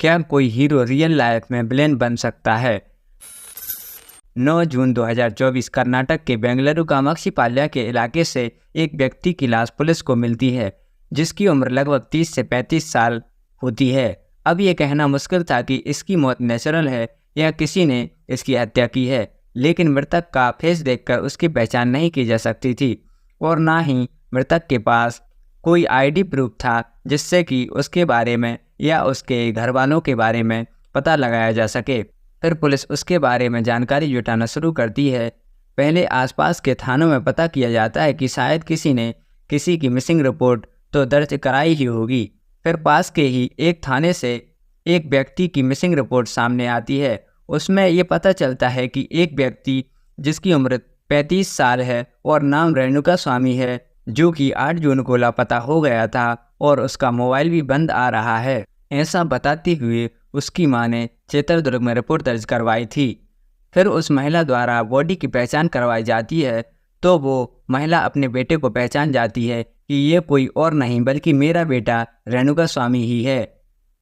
क्या कोई hero real life में विलेन बन सकता है? 9 जून 2024 कर्नाटक के बेंगलुरु कामाक्षीपाल्य के इलाके से एक व्यक्ति की लाश पुलिस को मिलती है, जिसकी उम्र लगभग 30 से 35 साल होती है। अब ये कहना मुश्किल था कि इसकी मौत नेचुरल है या किसी ने इसकी हत्या की है, लेकिन मृतक का फेस देखकर उसकी पहचान नहीं की जा सकती थी और ना ही मृतक के पास कोई आईडी प्रूफ था जिससे कि उसके बारे में या उसके घर वालों के बारे में पता लगाया जा सके। फिर पुलिस उसके बारे में जानकारी जुटाना शुरू करती है। पहले आसपास के थानों में पता किया जाता है कि शायद किसी ने किसी की मिसिंग रिपोर्ट तो दर्ज कराई ही होगी। फिर पास के ही एक थाने से एक व्यक्ति की मिसिंग रिपोर्ट सामने आती है। उसमें ये पता चलता है कि एक व्यक्ति जिसकी उम्र 35 साल है और नाम रेणुका स्वामी है, जो कि 8 जून को लापता हो गया था और उसका मोबाइल भी बंद आ रहा है, ऐसा बताते हुए उसकी मां ने चित्रदुर्ग में रिपोर्ट दर्ज करवाई थी। फिर उस महिला द्वारा बॉडी की पहचान करवाई जाती है तो वो महिला अपने बेटे को पहचान जाती है कि ये कोई और नहीं बल्कि मेरा बेटा रेणुका स्वामी ही है।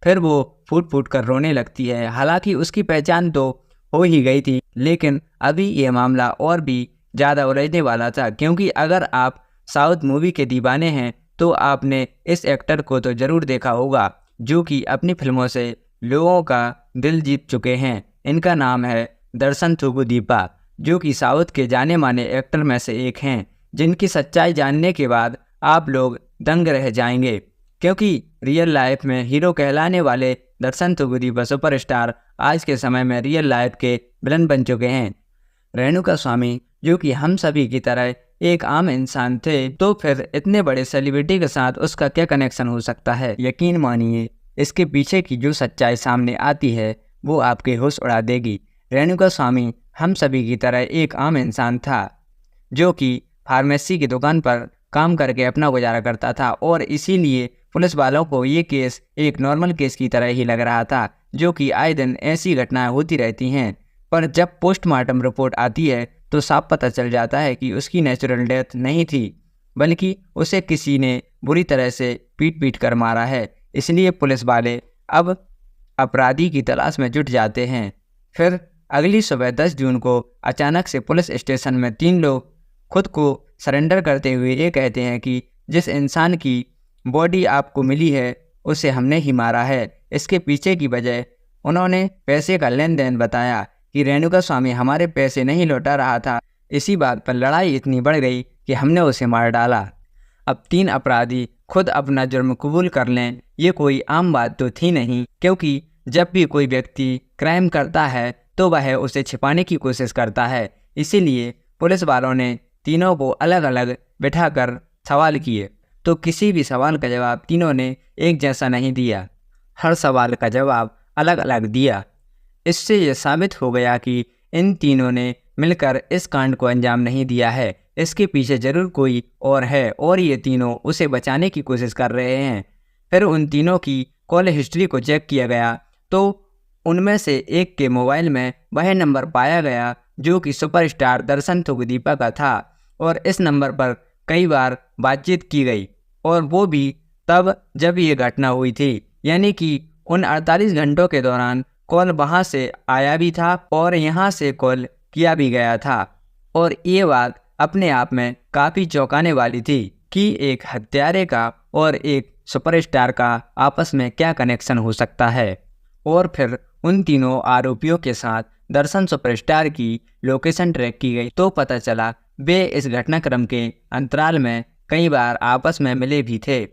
फिर वो फूट फूट कर रोने लगती है। हालांकि उसकी पहचान तो हो ही गई थी, लेकिन अभी ये मामला और भी ज़्यादा उलझने वाला था, क्योंकि अगर आप साउथ मूवी के दीवाने हैं तो आपने इस एक्टर को तो ज़रूर देखा होगा, जो कि अपनी फिल्मों से लोगों का दिल जीत चुके हैं। इनका नाम है दर्शन थूगुदीपा, जो कि साउथ के जाने माने एक्टर में से एक हैं, जिनकी सच्चाई जानने के बाद आप लोग दंग रह जाएंगे, क्योंकि रियल लाइफ में हीरो कहलाने वाले दर्शन थूगुदीपा सुपरस्टार आज के समय में रियल लाइफ के विलन बन चुके हैं। रेणुका स्वामी, जो कि हम सभी की तरह एक आम इंसान थे, तो फिर इतने बड़े सेलिब्रिटी के साथ उसका क्या कनेक्शन हो सकता है? यकीन मानिए, इसके पीछे की जो सच्चाई सामने आती है वो आपके होश उड़ा देगी। रेणुका स्वामी हम सभी की तरह एक आम इंसान था, जो कि फार्मेसी की दुकान पर काम करके अपना गुजारा करता था और इसीलिए पुलिस वालों को ये केस एक नॉर्मल केस की तरह ही लग रहा था, जो कि आए दिन ऐसी घटनाएं होती रहती हैं। पर जब पोस्टमार्टम रिपोर्ट आती है तो साफ पता चल जाता है कि उसकी नेचुरल डेथ नहीं थी, बल्कि उसे किसी ने बुरी तरह से पीट पीट कर मारा है। इसलिए पुलिस वाले अब अपराधी की तलाश में जुट जाते हैं। फिर अगली सुबह 10 जून को अचानक से पुलिस स्टेशन में 3 लोग खुद को सरेंडर करते हुए ये कहते हैं कि जिस इंसान की बॉडी आपको मिली है उसे हमने ही मारा है। इसके पीछे की वजह उन्होंने पैसे का लेन देन बताया कि रेणुका स्वामी हमारे पैसे नहीं लौटा रहा था। इसी बात पर लड़ाई इतनी बढ़ गई कि हमने उसे मार डाला। अब 3 अपराधी खुद अपना जुर्म कबूल कर लें, ये कोई आम बात तो थी नहीं, क्योंकि जब भी कोई व्यक्ति क्राइम करता है तो वह उसे छिपाने की कोशिश करता है। इसीलिए पुलिस वालों ने तीनों को अलग अलग बिठाकर सवाल किए, तो किसी भी सवाल का जवाब तीनों ने एक जैसा नहीं दिया। हर सवाल का जवाब अलग अलग दिया। इससे यह साबित हो गया कि इन तीनों ने मिलकर इस कांड को अंजाम नहीं दिया है। इसके पीछे जरूर कोई और है और ये तीनों उसे बचाने की कोशिश कर रहे हैं। फिर उन तीनों की कॉल हिस्ट्री को चेक किया गया तो उनमें से एक के मोबाइल में वह नंबर पाया गया जो कि सुपरस्टार दर्शन थूगुदीपा का था और इस नंबर पर कई बार बातचीत की गई, और वो भी तब जब ये घटना हुई थी, यानी कि उन 48 घंटों के दौरान कॉल वहाँ से आया भी था और यहाँ से कॉल किया भी गया था। और ये बात अपने आप में काफ़ी चौंकाने वाली थी कि एक हत्यारे का और एक सुपरस्टार का आपस में क्या कनेक्शन हो सकता है। और फिर उन तीनों आरोपियों के साथ दर्शन सुपरस्टार की लोकेशन ट्रैक की गई तो पता चला वे इस घटनाक्रम के अंतराल में कई बार आपस में मिले भी थे।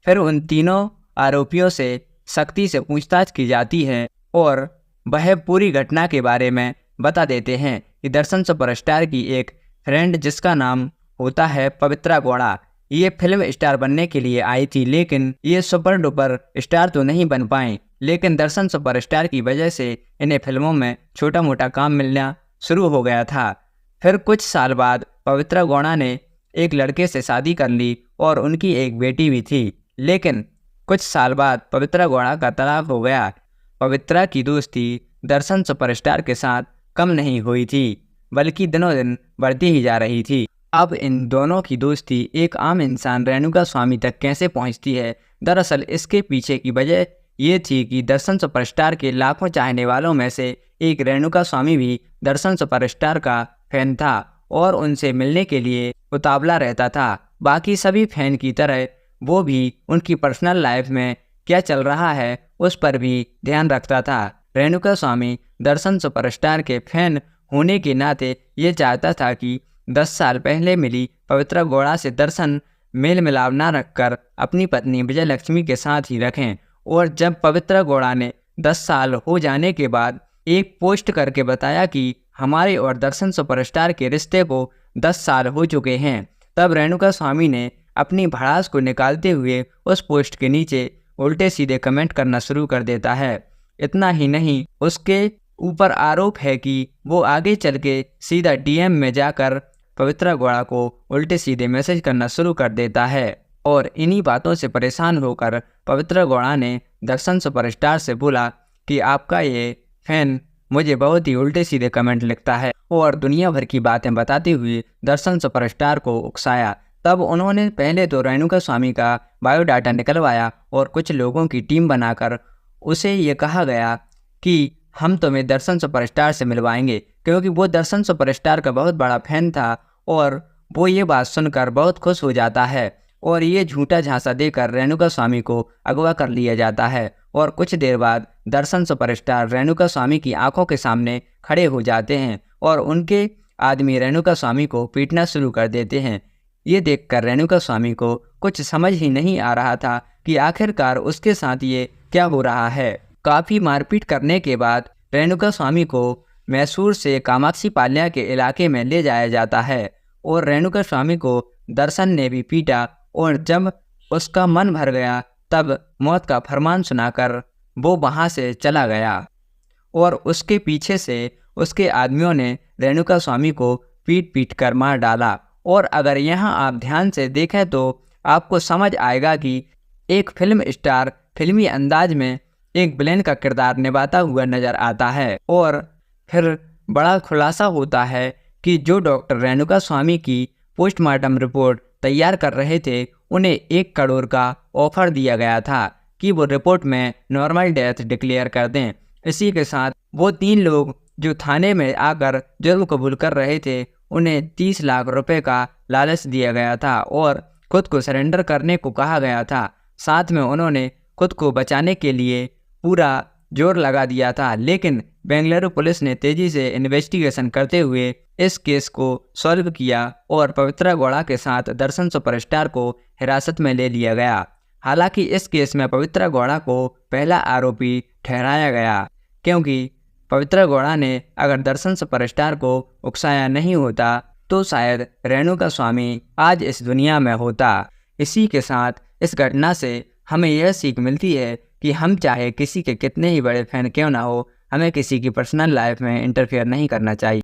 फिर उन तीनों आरोपियों से सख्ती से पूछताछ की जाती है और वह पूरी घटना के बारे में बता देते हैं कि दर्शन सुपरस्टार की एक फ्रेंड जिसका नाम होता है पवित्रा गौड़ा, ये फिल्म स्टार बनने के लिए आई थी, लेकिन ये सुपर डुपर स्टार तो नहीं बन पाए। लेकिन दर्शन सुपरस्टार की वजह से इन्हें फिल्मों में छोटा मोटा काम मिलना शुरू हो गया था। फिर कुछ साल बाद पवित्रा गौड़ा ने एक लड़के से शादी कर ली और उनकी एक बेटी भी थी, लेकिन कुछ साल बाद पवित्रा गौड़ा का तलाक हो गया। पवित्रा की दोस्ती दर्शन सुपरस्टार के साथ कम नहीं हुई थी, बल्कि दिनों दिन बढ़ती ही जा रही थी। अब इन दोनों की दोस्ती एक आम इंसान रेणुका स्वामी तक कैसे पहुंचती है? दरअसल इसके पीछे की वजह ये थी कि दर्शन सुपरस्टार के लाखों चाहने वालों में से एक रेणुका स्वामी भी दर्शन सुपरस्टार का फैन था और उनसे मिलने के लिए उतावला रहता था। बाकी सभी फैन की तरह वो भी उनकी पर्सनल लाइफ में क्या चल रहा है उस पर भी ध्यान रखता था। रेणुका स्वामी दर्शन सुपरस्टार के फैन होने के नाते ये चाहता था कि 10 साल पहले मिली पवित्रा गौड़ा से दर्शन मेल मिलाप न रखकर अपनी पत्नी विजयलक्ष्मी के साथ ही रखें। और जब पवित्रा गौड़ा ने 10 साल हो जाने के बाद एक पोस्ट करके बताया कि हमारे और दर्शन सुपरस्टार के रिश्ते को 10 साल हो चुके हैं, तब रेणुका स्वामी ने अपनी भड़ास को निकालते हुए उस पोस्ट के नीचे उल्टे सीधे कमेंट करना शुरू कर देता है। इतना ही नहीं, उसके ऊपर आरोप है कि वो आगे चल के सीधा डीएम में जाकर पवित्रा गौड़ा को उल्टे सीधे मैसेज करना शुरू कर देता है। और इन्हीं बातों से परेशान होकर पवित्रा गौड़ा ने दर्शन सुपरस्टार से बोला कि आपका ये फैन मुझे बहुत ही उल्टे सीधे कमेंट लिखता है, और दुनिया भर की बातें बताते हुए दर्शन सुपरस्टार को उकसाया। तब उन्होंने पहले तो रेणुका स्वामी का बायोडाटा निकलवाया और कुछ लोगों की टीम बनाकर उसे ये कहा गया कि हम तुम्हें दर्शन सुपरस्टार से मिलवाएंगे, क्योंकि वो दर्शन सुपरस्टार का बहुत बड़ा फैन था। और वो ये बात सुनकर बहुत खुश हो जाता है और ये झूठा झांसा देकर रेणुका स्वामी को अगवा कर लिया जाता है। और कुछ देर बाद दर्शन सुपरस्टार रेणुका स्वामी की आंखों के सामने खड़े हो जाते हैं और उनके आदमी रेणुका स्वामी को पीटना शुरू कर देते हैं। ये देखकर रेणुका स्वामी को कुछ समझ ही नहीं आ रहा था कि आखिरकार उसके साथ ये क्या हो रहा है। काफ़ी मारपीट करने के बाद रेणुका स्वामी को मैसूर से कामाक्षी पाल्या के इलाके में ले जाया जाता है और रेणुका स्वामी को दर्शन ने भी पीटा। और जब उसका मन भर गया तब मौत का फरमान सुनाकर वो वहाँ से चला गया और उसके पीछे से उसके आदमियों ने रेणुका स्वामी को पीट पीट कर मार डाला। और अगर यहाँ आप ध्यान से देखें तो आपको समझ आएगा कि एक फिल्म स्टार फिल्मी अंदाज में एक विलेन का किरदार निभाता हुआ नजर आता है। और फिर बड़ा खुलासा होता है कि जो डॉक्टर रेणुका स्वामी की पोस्टमार्टम रिपोर्ट तैयार कर रहे थे उन्हें 1 करोड़ का ऑफर दिया गया था कि वो रिपोर्ट में नॉर्मल डेथ डिक्लेयर कर दें। इसी के साथ वो 3 लोग जो थाने में आकर जुर्म कबूल कर रहे थे उन्हें 30 लाख रुपए का लालच दिया गया था और खुद को सरेंडर करने को कहा गया था। साथ में उन्होंने खुद को बचाने के लिए पूरा जोर लगा दिया था। लेकिन बेंगलुरु पुलिस ने तेजी से इन्वेस्टिगेशन करते हुए इस केस को सॉल्व किया और पवित्रा गौड़ा के साथ दर्शन सुपरस्टार को हिरासत में ले लिया गया। हालांकि इस केस में पवित्रा गौड़ा को पहला आरोपी ठहराया गया, क्योंकि पवित्रा गौड़ा ने अगर दर्शन सुपरस्टार को उकसाया नहीं होता तो शायद रेणुका स्वामी आज इस दुनिया में होता। इसी के साथ इस घटना से हमें यह सीख मिलती है कि हम चाहे किसी के कितने ही बड़े फैन क्यों ना हो, हमें किसी की पर्सनल लाइफ में इंटरफेयर नहीं करना चाहिए।